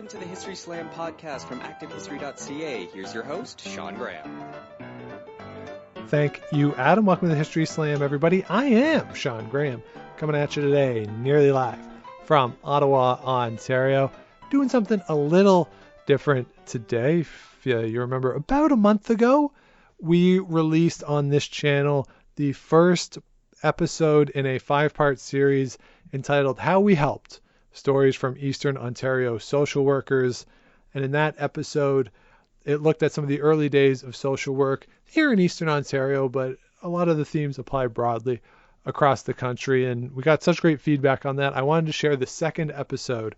Welcome to the History Slam podcast from Activehistory.ca. Here's your host, Sean Graham. Thank you, Adam. Welcome to the History Slam, everybody. I am Sean Graham, coming at you today, nearly live from Ottawa, Ontario, doing something a little different today. If you remember, about a month ago, we released on this channel the first episode in a 5-part series entitled How We Helped, Stories from Eastern Ontario Social Workers. And in that episode, it looked at some of the early days of social work here in Eastern Ontario, but a lot of the themes apply broadly across the country. And we got such great feedback on that. I wanted to share the second episode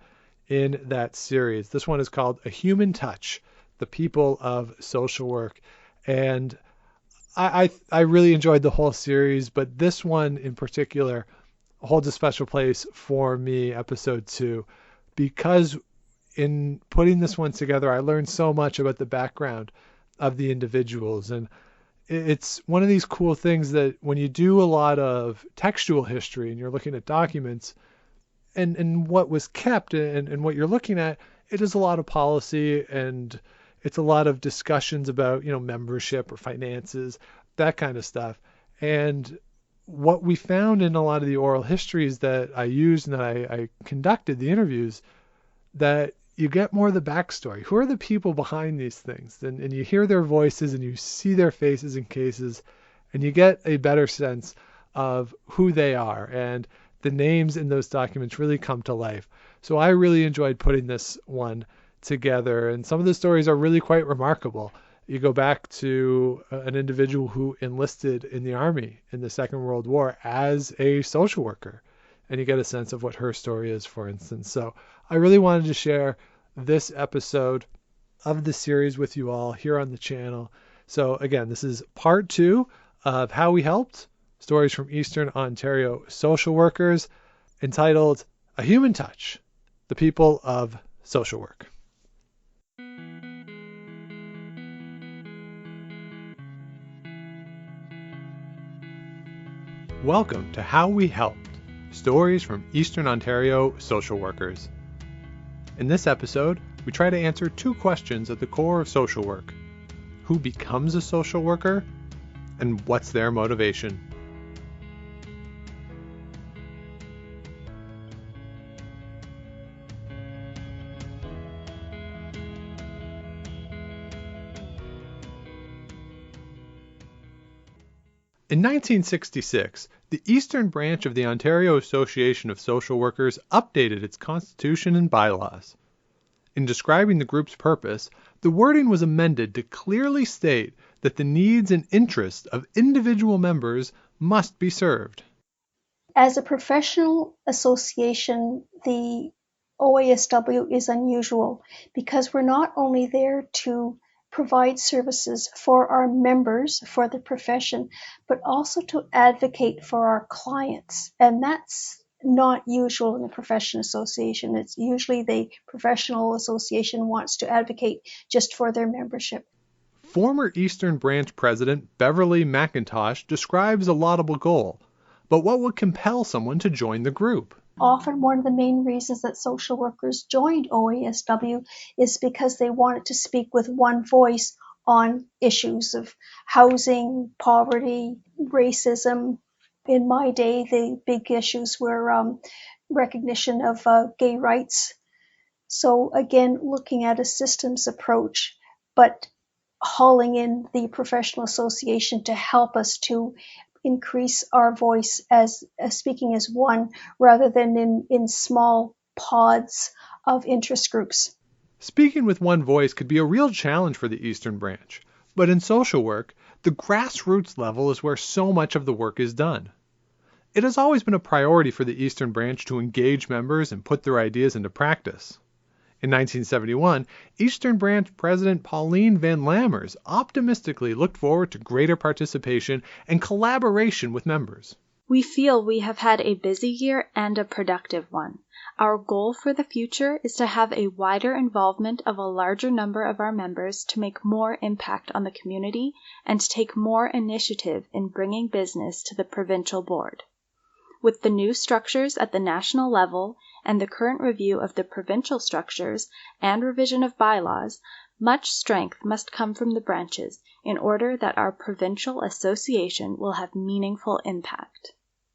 in that series. This one is called A Human Touch, The People of Social Work. And I really enjoyed the whole series, but this one in particular holds a special place for me, episode 2, because in putting this one together, I learned so much about the background of the individuals. And it's one of these cool things that when you do a lot of textual history and you're looking at documents and what was kept and what you're looking at, it is a lot of policy and it's a lot of discussions about, membership or finances, that kind of stuff. And what we found in a lot of the oral histories that I used and that I conducted, the interviews, that you get more of the backstory. Who are the people behind these things? And you hear their voices and you see their faces in cases and you get a better sense of who they are. And the names in those documents really come to life. So I really enjoyed putting this one together. And some of the stories are really quite remarkable. You go back to an individual who enlisted in the Army in the Second World War as a social worker, and you get a sense of what her story is, for instance. So I really wanted to share this episode of the series with you all here on the channel. So again, this is part 2 of How We Helped, Stories from Eastern Ontario Social Workers, entitled A Human Touch, The People of Social Work. Welcome to How We Helped, Stories from Eastern Ontario Social Workers. In this episode, we try to answer 2 questions at the core of social work. Who becomes a social worker? And what's their motivation? In 1966, the Eastern Branch of the Ontario Association of Social Workers updated its constitution and bylaws. In describing the group's purpose, the wording was amended to clearly state that the needs and interests of individual members must be served. As a professional association, the OASW is unusual because we're not only there to provide services for our members, for the profession, but also to advocate for our clients. And that's not usual in a professional association. It's usually the professional association wants to advocate just for their membership. Former Eastern Branch President Beverly McIntosh describes a laudable goal, but what would compel someone to join the group? Often one of the main reasons that social workers joined OASW is because they wanted to speak with one voice on issues of housing, poverty, racism. In my day, the big issues were recognition of gay rights. So again, looking at a systems approach, but hauling in the professional association to help us to increase our voice as speaking as one rather than in small pods of interest groups. Speaking with one voice could be a real challenge for the Eastern Branch, but in social work, the grassroots level is where so much of the work is done. It has always been a priority for the Eastern Branch to engage members and put their ideas into practice. In 1971, Eastern Branch President Pauline Van Lammers optimistically looked forward to greater participation and collaboration with members. We feel we have had a busy year and a productive one. Our goal for the future is to have a wider involvement of a larger number of our members to make more impact on the community and to take more initiative in bringing business to the provincial board. With the new structures at the national level and the current review of the provincial structures and revision of bylaws, much strength must come from the branches in order that our provincial association will have meaningful impact.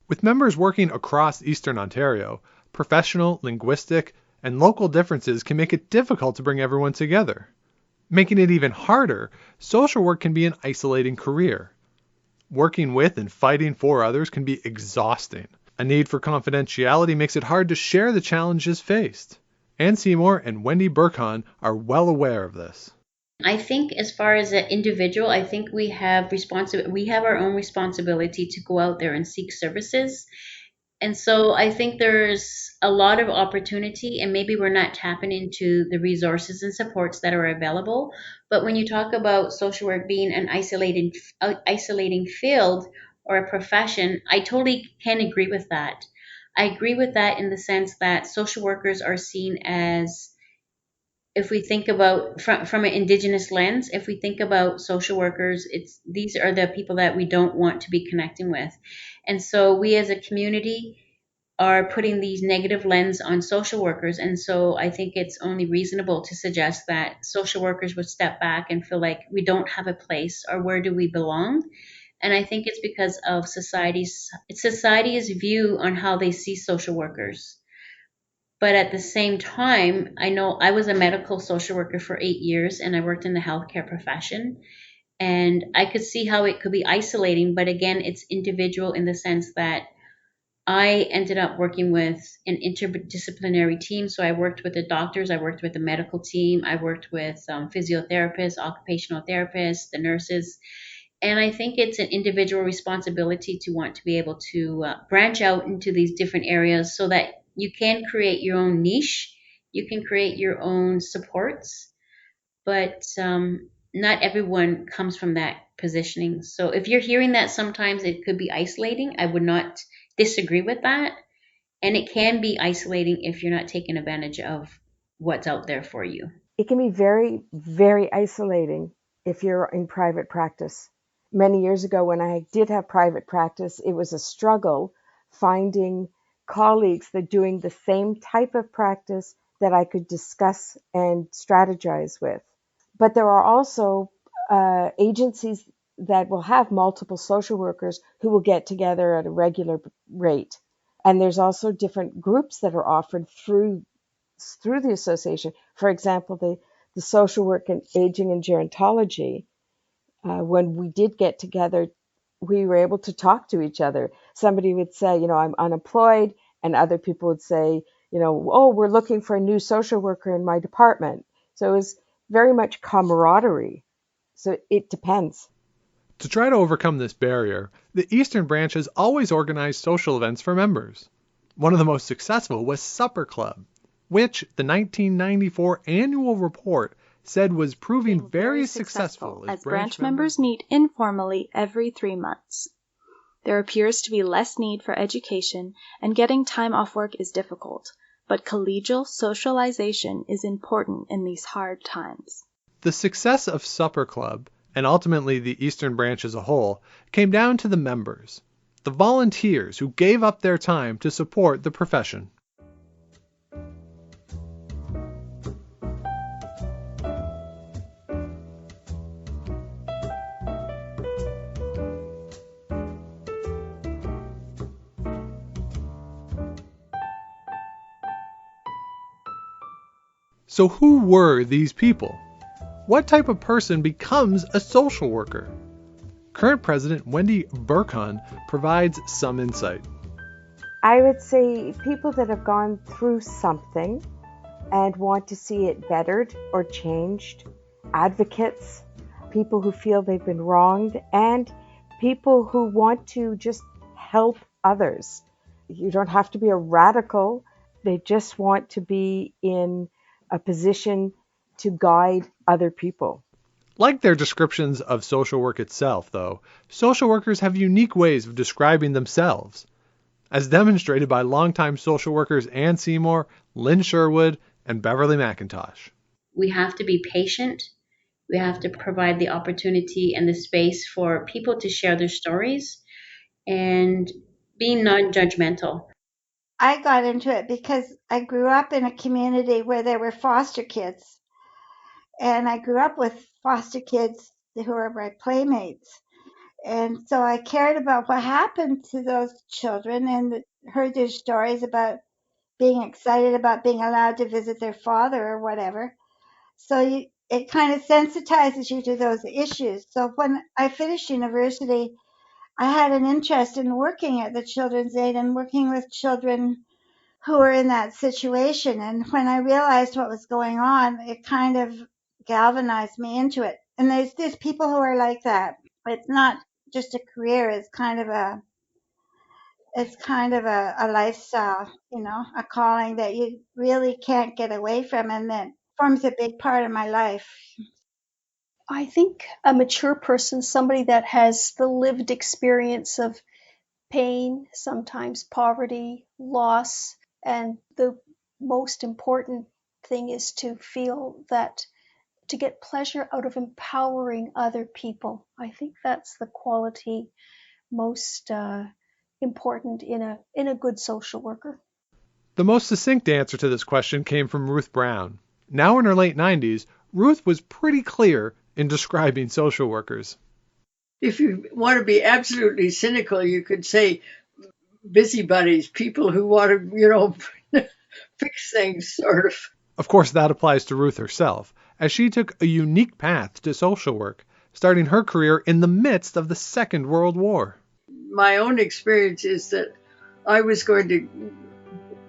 With members working across Eastern Ontario, professional, linguistic, and local differences can make it difficult to bring everyone together. Making it even harder, social work can be an isolating career. Working with and fighting for others can be exhausting. A need for confidentiality makes it hard to share the challenges faced. Ann Seymour and Wendy Burkhan are well aware of this. I think as far as an individual, I think we have our own responsibility to go out there and seek services. And so I think there's a lot of opportunity, and maybe we're not tapping into the resources and supports that are available. But when you talk about social work being an isolating field or a profession, I totally can agree with that. I agree with that in the sense that social workers are seen as, if we think about from an Indigenous lens, if we think about social workers, these are the people that we don't want to be connecting with. And so we as a community are putting these negative lens on social workers. And so I think it's only reasonable to suggest that social workers would step back and feel like we don't have a place, or where do we belong? And I think it's because of society's view on how they see social workers. But at the same time, I know I was a medical social worker for 8 years, and I worked in the healthcare profession. And I could see how it could be isolating, but again, it's individual in the sense that I ended up working with an interdisciplinary team. So I worked with the doctors, I worked with the medical team, I worked with physiotherapists, occupational therapists, the nurses. And I think it's an individual responsibility to want to be able to branch out into these different areas so that you can create your own niche, you can create your own supports, but not everyone comes from that positioning. So if you're hearing that sometimes it could be isolating, I would not disagree with that. And it can be isolating if you're not taking advantage of what's out there for you. It can be very, very isolating if you're in private practice. Many years ago, when I did have private practice, it was a struggle finding colleagues that doing the same type of practice that I could discuss and strategize with. But there are also agencies that will have multiple social workers who will get together at a regular rate. And there's also different groups that are offered through the association. For example, the social work in aging and gerontology, when we did get together, we were able to talk to each other. Somebody would say, I'm unemployed, and other people would say, oh, we're looking for a new social worker in my department. So it was very much camaraderie. So it depends. To try to overcome this barrier, the Eastern Branch has always organized social events for members. One of the most successful was Supper Club, which the 1994 annual report said was proving very successful as branch members meet informally every 3 months. There appears to be less need for education, and getting time off work is difficult, but collegial socialization is important in these hard times. The success of Supper Club, and ultimately the Eastern Branch as a whole, came down to the members, the volunteers who gave up their time to support the profession. So who were these people? What type of person becomes a social worker? Current President Wendy Burkhan provides some insight. I would say people that have gone through something and want to see it bettered or changed, advocates, people who feel they've been wronged, and people who want to just help others. You don't have to be a radical. They just want to be in a position to guide other people. Like their descriptions of social work itself, though, social workers have unique ways of describing themselves, as demonstrated by longtime social workers Ann Seymour, Lynn Sherwood, and Beverly McIntosh. We have to be patient. We have to provide the opportunity and the space for people to share their stories. And being non-judgmental. I got into it because I grew up in a community where there were foster kids. And I grew up with foster kids who were my playmates. And so I cared about what happened to those children and heard their stories about being excited about being allowed to visit their father or whatever. So it kind of sensitizes you to those issues. So when I finished university, I had an interest in working at the Children's Aid and working with children who were in that situation. And when I realized what was going on, it kind of galvanized me into it. And there's people who are like that. It's not just a career, it's kind of a lifestyle, a calling that you really can't get away from, and that forms a big part of my life. I think a mature person, somebody that has the lived experience of pain, sometimes poverty, loss, and the most important thing is to feel that to get pleasure out of empowering other people. I think that's the quality most important in a good social worker. The most succinct answer to this question came from Ruth Brown. Now in her late 90s, Ruth was pretty clear in describing social workers. If you want to be absolutely cynical, you could say busybodies, people who want to, fix things, sort of. Of course, that applies to Ruth herself, as she took a unique path to social work, starting her career in the midst of the Second World War. My own experience is that I was going to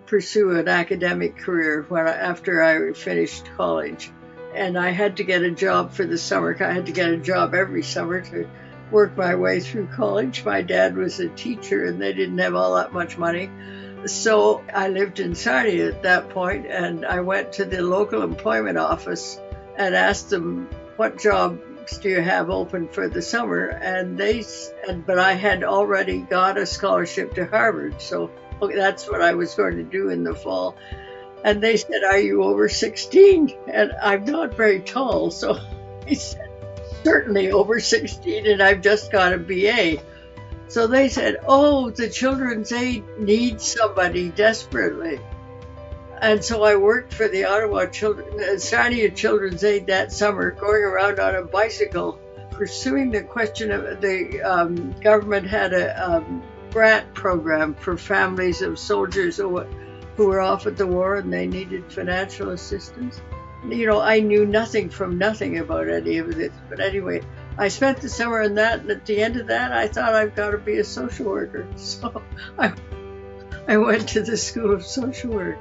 pursue an academic career after I finished college. And I had to get a job for the summer. I had to get a job every summer to work my way through college. My dad was a teacher and they didn't have all that much money. So I lived in Sarnia at that point, and I went to the local employment office and asked them, what jobs do you have open for the summer? And but I had already got a scholarship to Harvard, so that's what I was going to do in the fall. And they said, are you over 16? And I'm not very tall, so I said, certainly over 16, and I've just got a BA. So they said, oh, the Children's Aid needs somebody desperately. And so I worked for the Ottawa Sarnia Children's Aid that summer, going around on a bicycle, pursuing the question of the government had a grant program for families of soldiers who were off at the war and they needed financial assistance. I knew nothing from nothing about any of this. But anyway, I spent the summer in that, and at the end of that, I thought I've got to be a social worker. So I went to the School of Social Work.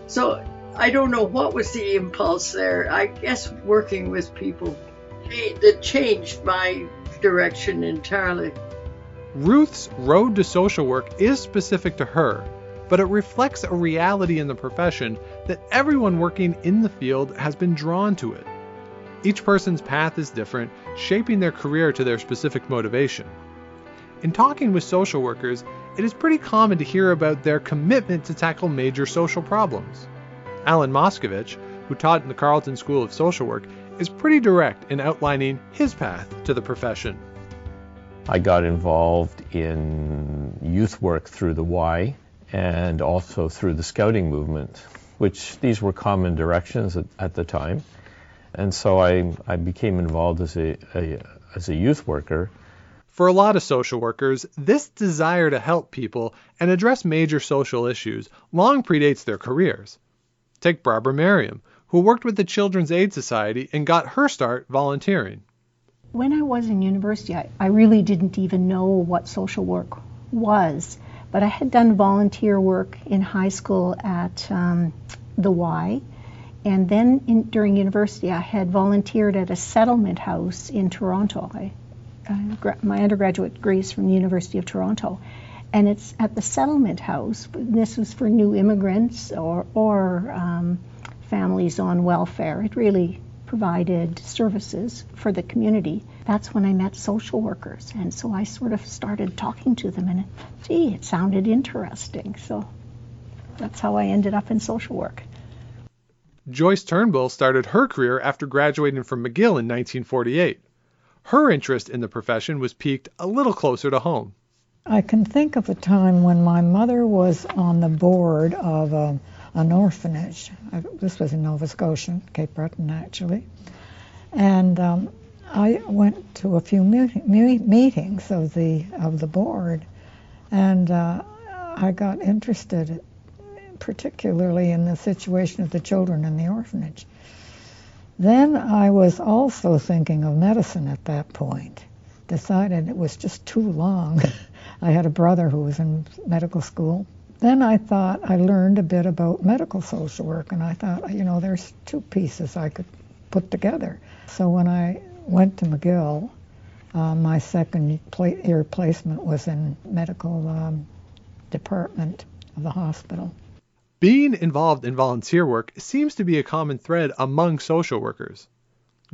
So I don't know what was the impulse there. I guess working with people that changed my direction entirely. Ruth's road to social work is specific to her, but it reflects a reality in the profession that everyone working in the field has been drawn to it. Each person's path is different, shaping their career to their specific motivation. In talking with social workers, it is pretty common to hear about their commitment to tackle major social problems. Alan Moskovic, who taught in the Carleton School of Social Work, is pretty direct in outlining his path to the profession. I got involved in youth work through the Y and also through the scouting movement, which these were common directions at the time. And so I became involved as a youth worker. For a lot of social workers, this desire to help people and address major social issues long predates their careers. Take Barbara Merriam, who worked with the Children's Aid Society and got her start volunteering. When I was in university, I really didn't even know what social work was, but I had done volunteer work in high school at the Y, and then during university I had volunteered at a settlement house in Toronto. My undergraduate degree is from the University of Toronto, and it's at the settlement house. This was for new immigrants or families on welfare. It really provided services for the community. That's when I met social workers, and so I sort of started talking to them, and it sounded interesting. So that's how I ended up in social work. Joyce Turnbull started her career after graduating from McGill in 1948. Her interest in the profession was piqued a little closer to home. I can think of a time when my mother was on the board of an orphanage. This was in Nova Scotia, Cape Breton actually. And I went to a few meetings of the board, and I got interested particularly in the situation of the children in the orphanage. Then I was also thinking of medicine at that point. Decided it was just too long. I had a brother who was in medical school. Then I thought I learned a bit about medical social work, and I thought, there's two pieces I could put together. So when I went to McGill, my second year placement was in medical department of the hospital. Being involved in volunteer work seems to be a common thread among social workers.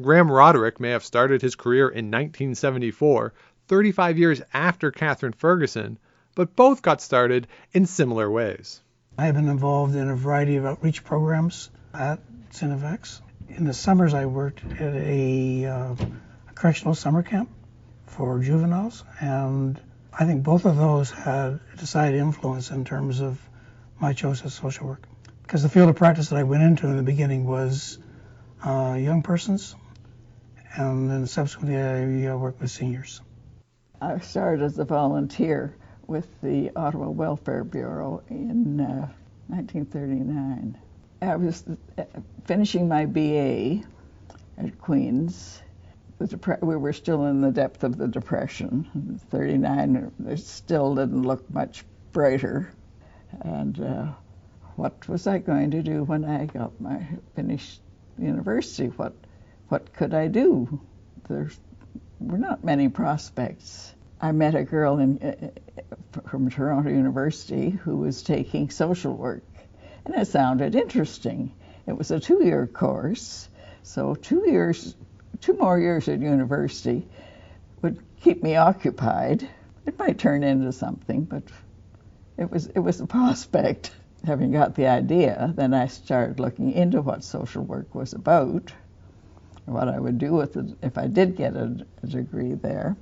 Graham Roderick may have started his career in 1974, 35 years after Catherine Ferguson, but both got started in similar ways. I have been involved in a variety of outreach programs at Cinevex. In the summers, I worked at a correctional summer camp for juveniles, and I think both of those had a decided influence in terms of my choice of social work. Because the field of practice that I went into in the beginning was young persons, and then subsequently I worked with seniors. I started as a volunteer with the Ottawa Welfare Bureau in 1939. I was finishing my BA at Queen's. We were still in the depth of the Depression. 39, it still didn't look much brighter. And what was I going to do when I got finished university? What could I do? There were not many prospects. I met a girl from Toronto University who was taking social work, and it sounded interesting. It was a 2-year course, so 2 more years at university would keep me occupied. It might turn into something, but it was a prospect. Having got the idea, then I started looking into what social work was about, what I would do with it if I did get a degree there.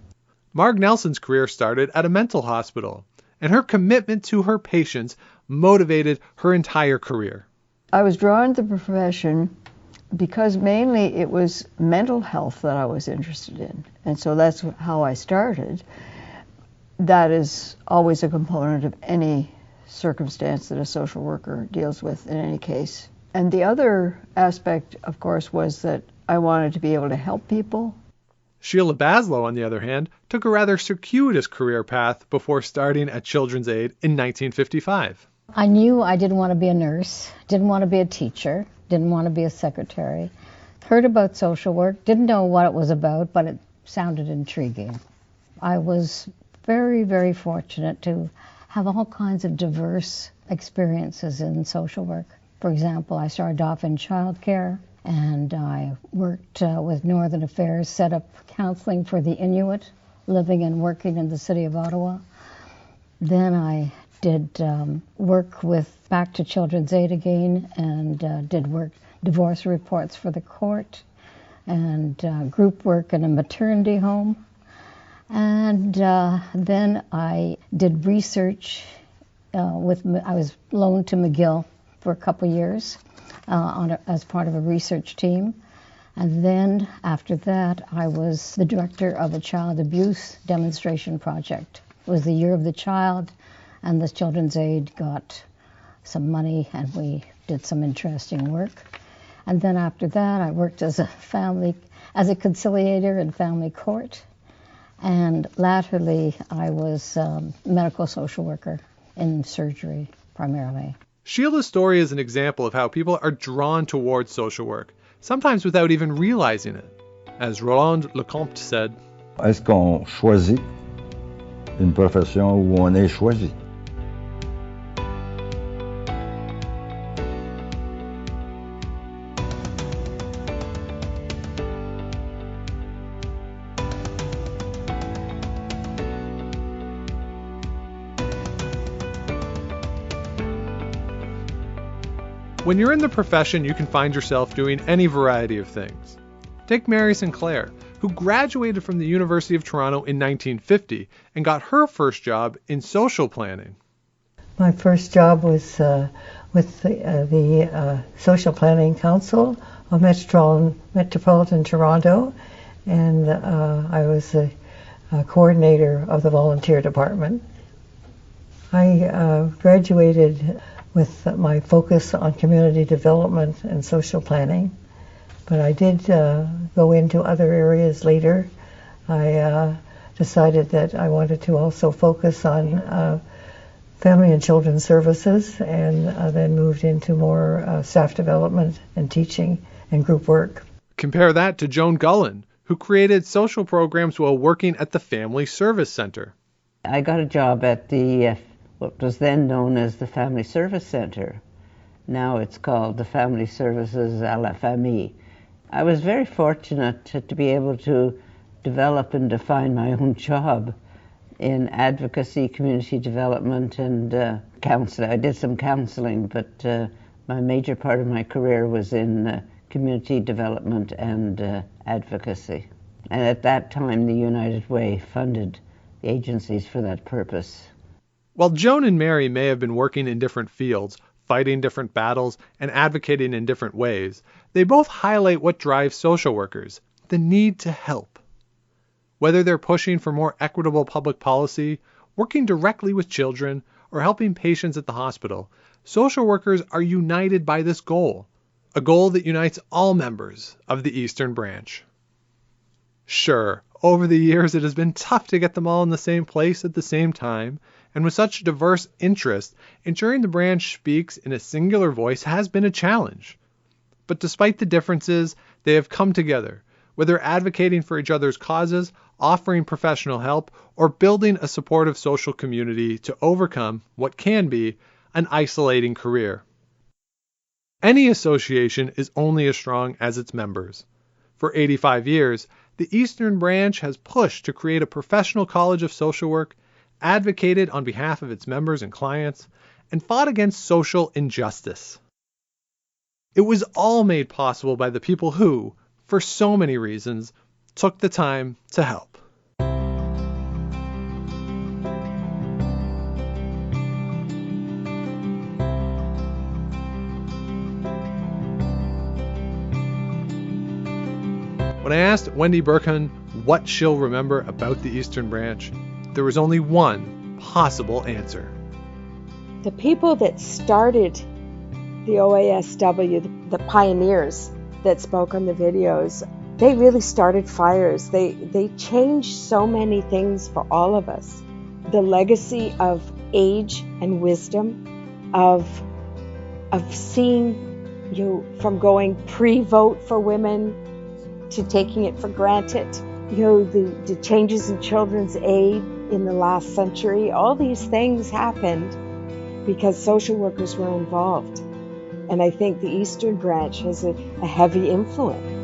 Marg Nelson's career started at a mental hospital, and her commitment to her patients motivated her entire career. I was drawn to the profession because mainly it was mental health that I was interested in, and so that's how I started. That is always a component of any circumstance that a social worker deals with in any case. And the other aspect, of course, was that I wanted to be able to help people. Sheila Baslow, on the other hand, took a rather circuitous career path before starting at Children's Aid in 1955. I knew I didn't want to be a nurse, didn't want to be a teacher, didn't want to be a secretary. Heard about social work, didn't know what it was about, but it sounded intriguing. I was very, very fortunate to have all kinds of diverse experiences in social work. For example, I started off in childcare, and I worked with Northern Affairs, set up counseling for the Inuit living and working in the city of Ottawa. Then I did work with back to Children's Aid again, and did work divorce reports for the court, and group work in a maternity home. And then I did research I was loaned to McGill for a couple years as part of a research team. And then after that, I was the director of a child abuse demonstration project. It was the Year of the Child, and the Children's Aid got some money, and we did some interesting work. And then after that, I worked as a conciliator in family court. And latterly, I was a medical social worker in surgery, primarily. Sheila's story is an example of how people are drawn towards social work, sometimes without even realizing it. As Roland Lecomte said, est-ce qu'on choisit une profession où on est choisi? When you're in the profession, you can find yourself doing any variety of things. Take Mary Sinclair, who graduated from the University of Toronto in 1950 and got her first job in social planning. My first job was with the Social Planning Council of Metropolitan Toronto, and I was a coordinator of the volunteer department. I graduated with my focus on community development and social planning, but I did go into other areas later. I decided that I wanted to also focus on family and children's services, and then moved into more staff development and teaching and group work. Compare that to Joan Gullen, who created social programs while working at the Family Service Center. I got a job at the what was then known as the Family Service Center. Now it's called the Family Services à la Famille. I was very fortunate to be able to develop and define my own job in advocacy, community development, and counseling. I did some counseling, but my major part of my career was in community development and advocacy. And at that time, the United Way funded the agencies for that purpose. While Joan and Mary may have been working in different fields, fighting different battles, and advocating in different ways, they both highlight what drives social workers: the need to help. Whether they're pushing for more equitable public policy, working directly with children, or helping patients at the hospital, social workers are united by this goal, a goal that unites all members of the Eastern Branch. Sure, over the years it has been tough to get them all in the same place at the same time, and with such diverse interests, ensuring the branch speaks in a singular voice has been a challenge. But despite the differences, they have come together, whether advocating for each other's causes, offering professional help, or building a supportive social community to overcome what can be an isolating career. Any association is only as strong as its members. For 85 years, the Eastern Branch has pushed to create a professional college of social work, advocated on behalf of its members and clients, and fought against social injustice. It was all made possible by the people who, for so many reasons, took the time to help. When I asked Wendy Burkhan what she'll remember about the Eastern Branch, there was only one possible answer. The people that started the OASW, the pioneers that spoke on the videos, they really started fires. They changed so many things for all of us. The legacy of age and wisdom, of seeing you from going pre-vote for women to taking it for granted. The changes in children's aid in the last century, all these things happened because social workers were involved. And I think the Eastern Branch has a heavy influence.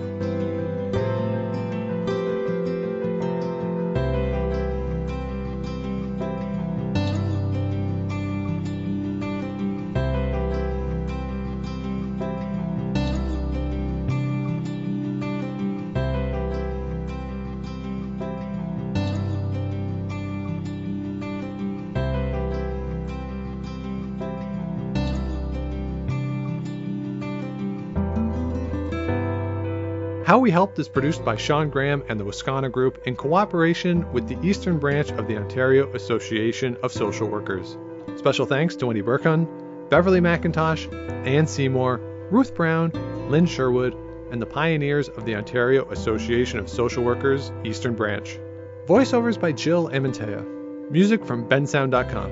How We Helped is produced by Sean Graham and the Wascana Group in cooperation with the Eastern Branch of the Ontario Association of Social Workers. Special thanks to Wendy Burkhan, Beverly McIntosh, Ann Seymour, Ruth Brown, Lynn Sherwood, and the pioneers of the Ontario Association of Social Workers, Eastern Branch. Voiceovers by Jill Amantea. Music from bensound.com.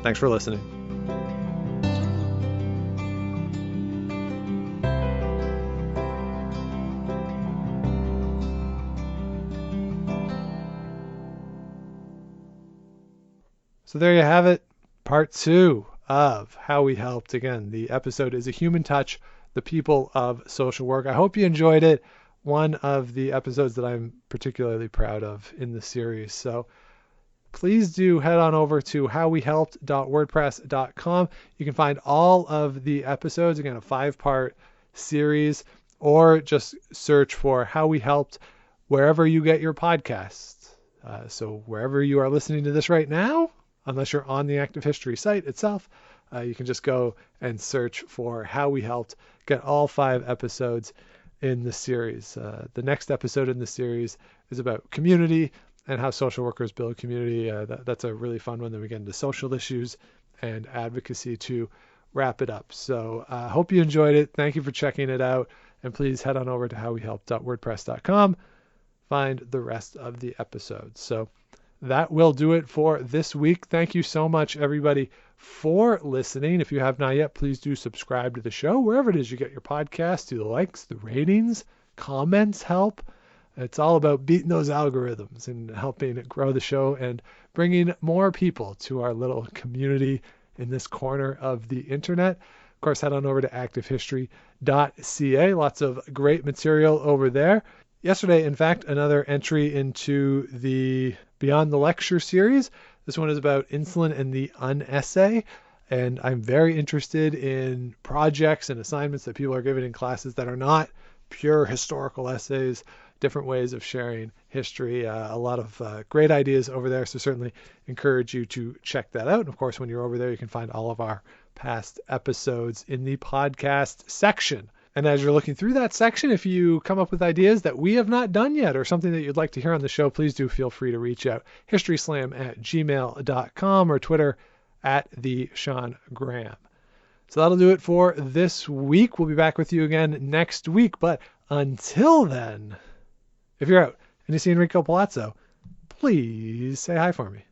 Thanks for listening. So there you have it, part 2 of How We Helped. Again, the episode is A Human Touch, the People of Social Work. I hope you enjoyed it. One of the episodes that I'm particularly proud of in the series. So please do head on over to howwehelped.wordpress.com. You can find all of the episodes, again, a 5-part series, or just search for How We Helped wherever you get your podcasts. So wherever you are listening to this right now, unless you're on the Active History site itself, you can just go and search for How We Helped, get all 5 episodes in the series. The next episode in the series is about community and how social workers build community. That's a really fun one. Then we get into social issues and advocacy to wrap it up. So I hope you enjoyed it. Thank you for checking it out. And please head on over to howwehelp.wordpress.com. Find the rest of the episodes. So that will do it for this week. Thank you so much, everybody, for listening. If you have not yet, please do subscribe to the show wherever it is you get your podcasts. Do the likes, the ratings, comments help. It's all about beating those algorithms and helping grow the show and bringing more people to our little community in this corner of the internet. Of course, head on over to Activehistory.ca. Lots of great material over there. Yesterday, in fact, another entry into the Beyond the Lecture series. This one is about insulin and the unessay. And I'm very interested in projects and assignments that people are given in classes that are not pure historical essays, different ways of sharing history. A lot of great ideas over there. So certainly encourage you to check that out. And of course, when you're over there, you can find all of our past episodes in the podcast section. And as you're looking through that section, if you come up with ideas that we have not done yet or something that you'd like to hear on the show, please do feel free to reach out. historyslam@gmail.com or Twitter @TheSeanGraham. So that'll do it for this week. We'll be back with you again next week. But until then, if you're out and you see Enrico Palazzo, please say hi for me.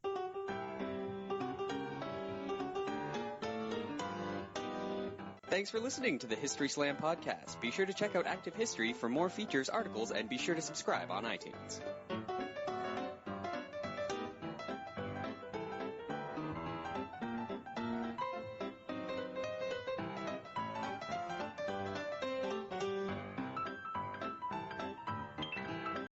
Thanks for listening to the History Slam podcast. Be sure to check out Active History for more features, articles, and be sure to subscribe on iTunes.